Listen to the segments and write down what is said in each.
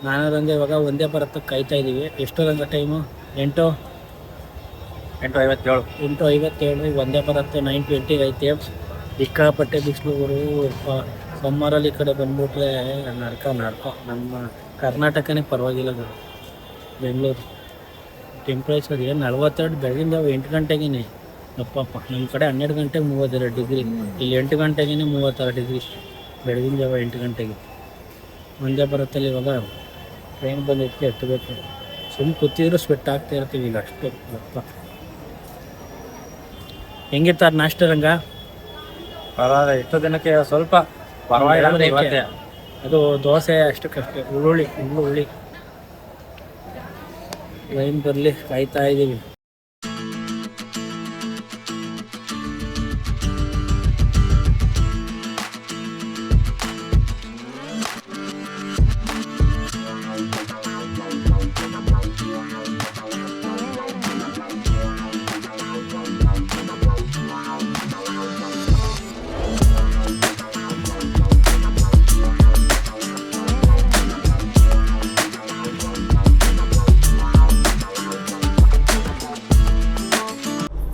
ನಾನು ರಂಗ ಇವಾಗ ಒಂದೇ ಭಾರತಕ್ಕೆ ಕಾಯ್ತಾ ಇದ್ದೀವಿ. ಎಷ್ಟು ರಂಗ ಟೈಮು? 8:57. ಒಂದೇ ಭಾರತ 9:20 ಐತೆ. ಸಿಕ್ಕಾಪಟ್ಟೆ ಬಿಸಿಲು ಗುರು. ಸಮ್ಮರಲ್ಲಿ ಈ ಕಡೆ ಬಂದ್ಬಿಟ್ರೆ ನಡ್ಕ ನಮ್ಮ ಕರ್ನಾಟಕನೇ ಪರವಾಗಿಲ್ಲ ಗುರು. ಬೆಂಗಳೂರು ಟೆಂಪ್ರೇಚರ್ ಏನು 42 ಬೆಳಗಿನ ಜಾವ 8 ಗಂಟೆಗೇ ಅಪ್ಪಪ್ಪ. ನಮ್ಮ ಕಡೆ 12 ಗಂಟೆಗೆ 32 ಡಿಗ್ರಿ, ಇಲ್ಲಿ 8 ಗಂಟೆಗೇ 36 ಡಿಗ್ರಿ ಬೆಳಗಿನ ಜಾವ 8 ಗಂಟೆಗೆ. ಒಂದೇ ಬರುತ್ತಲ್ಲಿ ಇವಾಗ ಟ್ರೈನ್ ಬಂದಿದ್ದಕ್ಕೆ ಎತ್ತಬೇಕು. ಸುಮ್ಮನೆ ಕೂತಿದ್ರು ಸ್ವೆಟ್ ಆಗ್ತಾ ಇರ್ತೀವಿ ಈಗ ಅಷ್ಟೇ ಅಪ್ಪ. ಹೆಂಗಿರ್ತಾರೆ ನಾಷ್ಟ ರಂಗ? ಪರವಾಗಿಲ್ಲ, ಇಷ್ಟು ದಿನಕ್ಕೆ ಸ್ವಲ್ಪ ಪರವಾಗಿಲ್ಲ. ಅದು ದೋಸೆ ಅಷ್ಟಕ್ಕಷ್ಟೇ. ಉಳ್ಳುಳ್ಳಿ ಲೈನ್ ಬರಲಿ ಕಾಯ್ತಾ ಇದ್ದೀವಿ.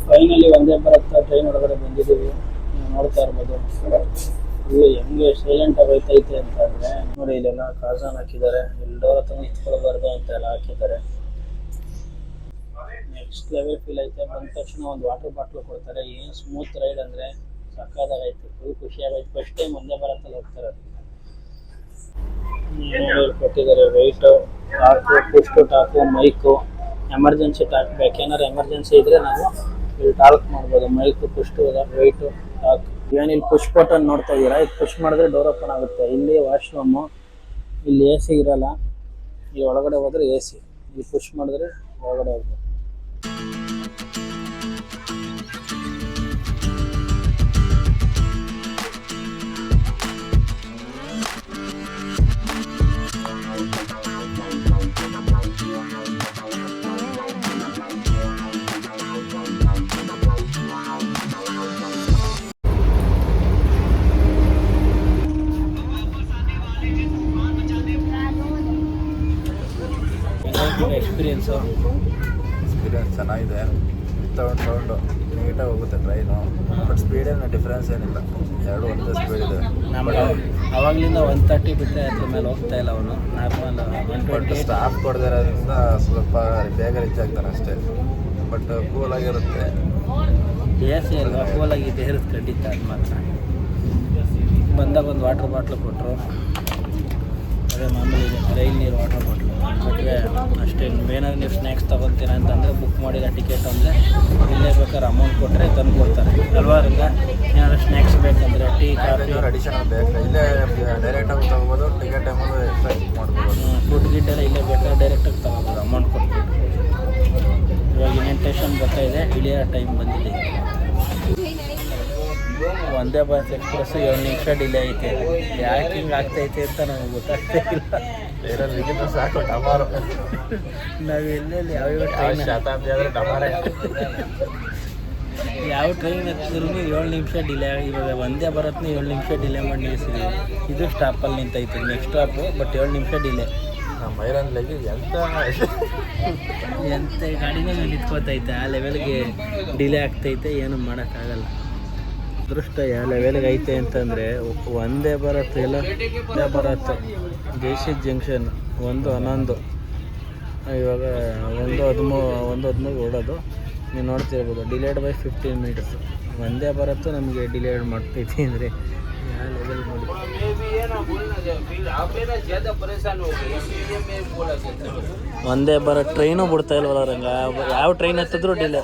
ಫೈನಲಿ ಒಂದೇ ಭಾರತ ಟ್ರೈನ್ ಒಳಗಡೆ ಬಂದಿದ್ದೀವಿ. ನೀವು ನೋಡ್ತಾ ಇರ್ಬೋದು ಇಲ್ಲಿ ಹೆಂಗೆ ಸೈಲೆಂಟ್ ಆಗೈತೈತೆ ಅಂತ ಅಂದರೆ ನೋಡಿ, ಇಲ್ಲೆಲ್ಲ ಕಾಜಾನ್ ಹಾಕಿದ್ದಾರೆ. ಎಲ್ಲರ ಹತ್ರ ನಿಂತ್ಕೊಳ್ಬಾರ್ದು ಅಂತ ಎಲ್ಲ ಹಾಕಿದ್ದಾರೆ. ನೆಕ್ಸ್ಟ್ ಲೆವೆಲ್ ಫೀಲ್ ಐತೆ. ಬಂದ ತಕ್ಷಣ ಒಂದು ವಾಟರ್ ಬಾಟ್ಲು ಕೊಡ್ತಾರೆ. ಏನು ಸ್ಮೂತ್ ರೈಡ್ ಅಂದರೆ ಸಕ್ಕದಾಗೈತೆ. ಫುಲ್ ಖುಷಿಯಾಗೈತೆ. ಫಸ್ಟ್ ಟೈಮ್ ಒಂದೇ ಭಾರತಲ್ಲಿ ಹೋಗ್ತಾರೆ. ಕೊಟ್ಟಿದ್ದಾರೆ wait, talk, push talk, mic, emergency talk ಬೇಕು. ಏನಾರು ಎಮರ್ಜೆನ್ಸಿ ಇದ್ದರೆ ನಾವು ಇಲ್ಲಿ ಟಾಕ್ ಮಾಡ್ಬೋದು. Mic, push, wait, talk. ಏನು ಇಲ್ಲಿ ಪುಷ್ ಬಟನ್ ನೋಡ್ತಾ ಇದ್ದೀರಾ? ಇದು ಪುಷ್ ಮಾಡಿದ್ರೆ ಡೋರ್ ಓಪನ್ ಆಗುತ್ತೆ. ಇಲ್ಲಿ ವಾಶ್ರೂಮು, ಇಲ್ಲಿ AC ಇರಲ್ಲ. ಇಲ್ಲಿ ಒಳಗಡೆ ಹೋದರೆ AC, ಇಲ್ಲಿ ಪುಷ್ ಮಾಡಿದ್ರೆ ಒಳಗಡೆ ಹೋಗ್ಬೋದು. ಎಕ್ಸ್ಪೀರಿಯನ್ಸ್ ಚೆನ್ನಾಗಿದೆ. ತಗೊಂಡು ನೀಟಾಗಿ ಹೋಗುತ್ತೆ ಟ್ರೈನು. ಬಟ್ ಸ್ಪೀಡೇನು ಡಿಫ್ರೆನ್ಸ್ ಏನಿಲ್ಲ, ಎರಡು ಒಂದೇ ಸ್ಪೀಡ್ ಇದೆ. ನಮಗೆ ಅವಾಗಲಿಂದ 130 ಬಿಟ್ಟರೆ ಅದ್ರ ಮೇಲೆ ಹೋಗ್ತಾ ಇಲ್ಲ ಅವನು. ನಾರ್ಮಲ್ ಬಟ್ ಸ್ಟಾಫ್ ಕೊಡದಿರೋದ್ರಿಂದ ಸ್ವಲ್ಪ ಬೇಗ ರೀಚ್ ಆಗ್ತಾನೆ ಅಷ್ಟೇ. ಬಟ್ ಕೂಲಾಗಿರುತ್ತೆ. AC ಅಲ್ವಾ, ಕೂಲಾಗಿದೆ ಇರುತ್ತೆ ಖಂಡಿತ. ಅದು ಮಾತ್ರ ಬಂದಾಗ ಒಂದು ವಾಟರ್ ಬಾಟ್ಲು ಕೊಟ್ಟರು. ಅದೇ ಮಾಮೂಲಿ ರೈಲ್ ನೀರು ವಾಟರ್ ಬಾಟ್ಲು ಕೊಟ್ಟರೆ ಅಷ್ಟೇ. ಏನಾದ್ರು ನೀವು ಸ್ನ್ಯಾಕ್ಸ್ ತೊಗೊತೀರ ಅಂತಂದರೆ ಬುಕ್ ಮಾಡಿದ ಟಿಕೆಟ್ ಅಂದರೆ ಇಲ್ಲೇ ಬೇಕಾದ್ರೆ ಅಮೌಂಟ್ ಕೊಟ್ಟರೆ ತಂದು ಕೊಡ್ತಾರೆ ಅಲ್ವಾ ರಂಗ? ಏನಾದ್ರು ಸ್ನ್ಯಾಕ್ಸ್ ಬೇಕಂದರೆ ಟೀ, ಕಾಫಿ ಅಡಿಷನಲ್ ಬೇಕು. ಇಲ್ಲೇ ಡೈರೆಕ್ಟಾಗಿ ತೊಗೋಬೋದು. ಟಿಕೆಟ್ ಟೈಮಲ್ಲೂ ಎಕ್ಸ್ಟ್ರಾ ಬುಕ್ ಮಾಡ್ಬೋದು. ಫುಡ್ ಗಿಡ್ಡೆಲ್ಲ ಇಲ್ಲೇ ಬೇಕಾದ್ರೆ ಡೈರೆಕ್ಟಾಗಿ ತೊಗೋಬೋದು ಅಮೌಂಟ್ ಕೊಟ್ಬಿಟ್ಟು. ಇವಾಗ ಇನ್ನೇನು ಸ್ಟೇಷನ್ ಬರ್ತಾಯಿದೆ, ಇಳಿಯೋ ಟೈಮ್ ಬಂದಿದೆ. ಒಂದೇ ಭಾರತ್ ಎಕ್ಸ್ಪ್ರೆಸ್ 7 ನಿಮಿಷ ಡಿಲೇ ಐತೆ. ಯಾಕೆ ಹಿಂಗೆ ಆಗ್ತೈತೆ ಅಂತ ನಮಗೆ ಗೊತ್ತಾಗ್ತಾ ಇಲ್ಲ. ಬೇರೆ ಸಾಕು ಟಮಾರು. ನಾವು ಎಲ್ಲೆಲ್ಲಿ ಯಾವ್ಯಾವ ಟ್ರೈನ್ ಶತಾಬ್ದಿ ಆದರೆ ಟಮಾರೇ. ಯಾವ ಟ್ರೈನ್ ಹತ್ತಿದ್ರು 7 ನಿಮಿಷ ಡಿಲೇ. ಇವಾಗ ಒಂದೇ ಭಾರತ್ನ 7 ನಿಮಿಷ ಡಿಲೇ ಮಾಡಿ ನಿಲ್ಲಿಸಿದ್ದೀವಿ. ಇದು ಸ್ಟಾಪಲ್ಲಿ ನಿಂತೈತೆ, ನೆಕ್ಸ್ಟ್ ಸ್ಟಾಪು. ಬಟ್ 7 ನಿಮಿಷ ಡಿಲೇ. ನಮ್ಮ ಮೈರನ್ಲಾಗಿ ಎಂತ ಗಾಡಿನೇ ನಿಂತ್ಕೋತೈತೆ. ಆ ಲೆವೆಲ್ಗೆ ಡಿಲೇ ಆಗ್ತೈತೆ. ಏನು ಮಾಡೋಕ್ಕಾಗಲ್ಲ. ಅದೃಷ್ಟ ಯಾವ ಲೆವೆಲ್ಗೆ ಐತೆ ಅಂತಂದರೆ ಒಂದೇ ಭಾರತ್ ಇಲ್ಲ, ಒಂದೇ ಭಾರತ್ ಜೈಸಿದ್ ಜಂಕ್ಷನ್ 1:11 ಇವಾಗ 1:13 ಓಡೋದು. ನೀವು ನೋಡ್ತಿರ್ಬೋದು. Delayed by 15 minutes. ಒಂದೇ ಭಾರತ್ ನಮಗೆ ಡಿಲೇಡ್ ಮಾಡ್ತೈತಿ ಅಂದರೆ ಯಾವ ಲೆವೆಲ್ ನೋಡಿ. ಒಂದೇ ಭಾರತ್ ಟ್ರೈನು ಬಿಡ್ತಾ ಇಲ್ವಲ್ಲ ರಂಗ? ಯಾವ ಟ್ರೈನ್ ಹತ್ತಿದ್ರು ಡಿಲೇ.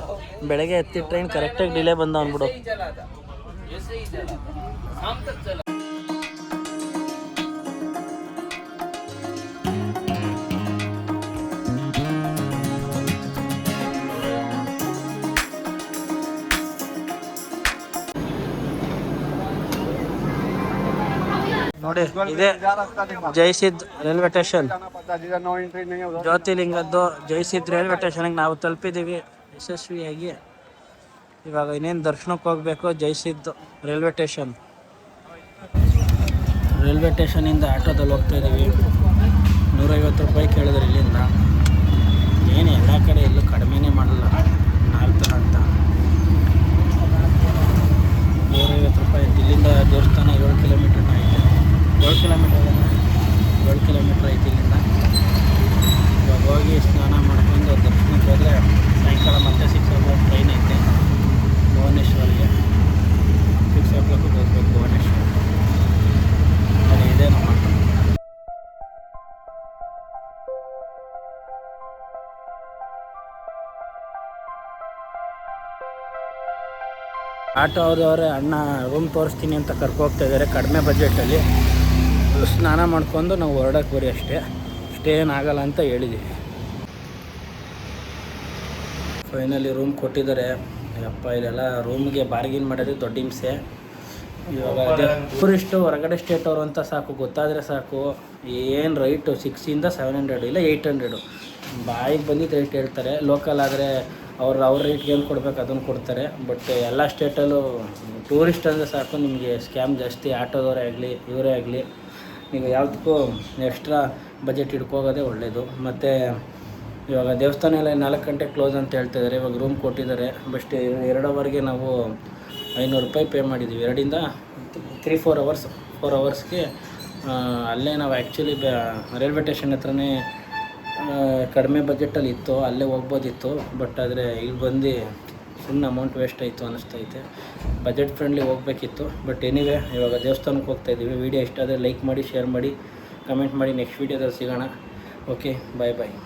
ಬೆಳಗ್ಗೆ ಹತ್ತಿದ ಟ್ರೈನ್ ಕರೆಕ್ಟಾಗಿ ಡಿಲೇ ಬಂದ ಅಂದ್ಬಿಡು. ನೋಡಿ, ಇದೆ ಜೈಸಿದ್ ರೈಲ್ವೆ ಸ್ಟೇಷನ್. ಜ್ಯೋತಿರ್ಲಿಂಗದ್ದು ಜೈಸಿದ್ ರೈಲ್ವೆ ಸ್ಟೇಷನ್ಗೆ ನಾವು ತಲುಪಿದ್ದೀವಿ ಯಶಸ್ವಿಯಾಗಿ. ಇವಾಗ ಇನ್ನೇನು ದರ್ಶನಕ್ಕೆ ಹೋಗಬೇಕು. ಜೈಸಿದ್ ರೈಲ್ವೆ ಸ್ಟೇಷನ್. ರೈಲ್ವೆ ಸ್ಟೇಷನಿಂದ ಆಟೋದಲ್ಲಿ ಹೋಗ್ತಾ ಇದ್ದೀವಿ. ರೂಪಾಯಿ ಕೇಳಿದ್ರೆ ಇಲ್ಲಿಂದ. ಏನು ಎಲ್ಲ ಕಡೆ ಎಲ್ಲೂ ಕಡಿಮೆನೇ ಮಾಡಲ್ಲ 4 ಅಂತ. 150 ರೂಪಾಯಿ. ಇಲ್ಲಿಂದ ದೇವಸ್ಥಾನ 7 ಕಿಲೋಮೀಟರ್ನ ಐತೆ. 7 ಕಿಲೋಮೀಟರ್ ಐತೆ ಇಲ್ಲಿಂದ. ಇವಾಗ ಹೋಗಿ ಸ್ನಾನ ಮಾಡ್ಕೊಂಡು ದರ್ಶನಕ್ಕೆ ಹೋದರೆ ಸಾಯಂಕಾಲ ಮತ್ತೆ 6 o'clock ಟ್ರೈನ್ ಐತೆ ಭುವನೇಶ್ವರ್ಗೆ. 6 o'clock ಹೋಗ್ಬೇಕು ಭುವನೇಶ್ವರ. ಅದೇ ಇದೆ ನಮ್ಮ ಆಟೋ ಅವ್ರವ್ರೆ ಅಣ್ಣ ರೂಮ್ ತೋರಿಸ್ತೀನಿ ಅಂತ ಕರ್ಕೋಗ್ತಾ ಇದ್ದಾರೆ ಕಡಿಮೆ ಬಜೆಟಲ್ಲಿ. ಸ್ನಾನ ಮಾಡ್ಕೊಂಡು ನಾವು ಹೊರಡಕ್ಕೆ ಬರೀ ಅಷ್ಟೇ, ಸ್ಟೇ ಏನಾಗಲ್ಲ ಅಂತ ಹೇಳಿದ್ದೀವಿ. ಫೈನಲಿ ರೂಮ್ ಕೊಟ್ಟಿದ್ದಾರೆ. ಅಪ್ಪ ಇಲ್ಲೆಲ್ಲ ರೂಮ್ಗೆ ಬಾರ್ಗಿನ್ ಮಾಡೋದು ದೊಡ್ಡ ಹಿಂಸೆ. ಇವಾಗ ಅದೇ ಟೂರಿಸ್ಟು ಹೊರಗಡೆ ಸ್ಟೇಟ್ ಅವರು ಅಂತ ಸಾಕು, ಗೊತ್ತಾದರೆ ಸಾಕು. ಏನು ರೈಟು 600 700 ಇಲ್ಲ 800 ಬಾಯಿಗೆ ಬಂದಿದ್ದು ರೇಟ್ ಹೇಳ್ತಾರೆ. ಲೋಕಲ್ ಆದರೆ ಅವ್ರ ರೇಟ್ಗೆ ಏನು ಕೊಡಬೇಕು ಅದನ್ನು ಕೊಡ್ತಾರೆ. ಬಟ್ ಎಲ್ಲ ಸ್ಟೇಟಲ್ಲೂ ಟೂರಿಸ್ಟ್ ಅಂದರೆ ಸಾಕು ನಿಮಗೆ ಸ್ಕ್ಯಾಮ್ ಜಾಸ್ತಿ. ಆಟೋದವರೇ ಆಗಲಿ ಇವರೇ ಆಗಲಿ, ನೀವು ಯಾವುದಕ್ಕೂ ಎಕ್ಸ್ಟ್ರಾ ಬಜೆಟ್ ಹಿಡ್ಕೋಗೋದೇ ಒಳ್ಳೆಯದು. ಮತ್ತು ಇವಾಗ ದೇವಸ್ಥಾನ ಎಲ್ಲ 4 ಗಂಟೆಗೆ ಕ್ಲೋಸ್ ಅಂತ ಹೇಳ್ತಿದ್ದಾರೆ. ಇವಾಗ ರೂಮ್ ಕೊಟ್ಟಿದ್ದಾರೆ. ಬಸ್ಟ್ 2 ಅವರ್ಗೆ ನಾವು 500 ರೂಪಾಯಿ ಪೇ ಮಾಡಿದ್ದೀವಿ. 2 3-4 ಅವರ್ಸ್ 4 ಅವರ್ಸ್ಗೆ ಅಲ್ಲೇ ನಾವು ಆ್ಯಕ್ಚುಲಿ ರೈಲ್ವೆ ಸ್ಟೇಷನ್ ಹತ್ರನೇ ಕಡಿಮೆ ಬಜೆಟಲ್ಲಿ ಇತ್ತು, ಅಲ್ಲೇ ಹೋಗ್ಬೋದಿತ್ತು. ಬಟ್ ಆದರೆ ಇಲ್ಲಿ ಬಂದು ಸುಮ್ಮನೆ ಅಮೌಂಟ್ ವೇಸ್ಟ್ ಆಯಿತು ಅನ್ನಿಸ್ತೈತೆ. ಬಜೆಟ್ ಫ್ರೆಂಡ್ಲಿ ಹೋಗಬೇಕಿತ್ತು. ಬಟ್ ಎನಿವೇ ಇವಾಗ ದೇವಸ್ಥಾನಕ್ಕೆ ಹೋಗ್ತಾಯಿದ್ದೀವಿ. ವೀಡಿಯೋ ಇಷ್ಟ ಆದರೆ ಲೈಕ್ ಮಾಡಿ, ಶೇರ್ ಮಾಡಿ, ಕಮೆಂಟ್ ಮಾಡಿ. ನೆಕ್ಸ್ಟ್ ವೀಡಿಯೋದಲ್ಲಿ ಸಿಗೋಣ. ಓಕೆ, ಬಾಯ್.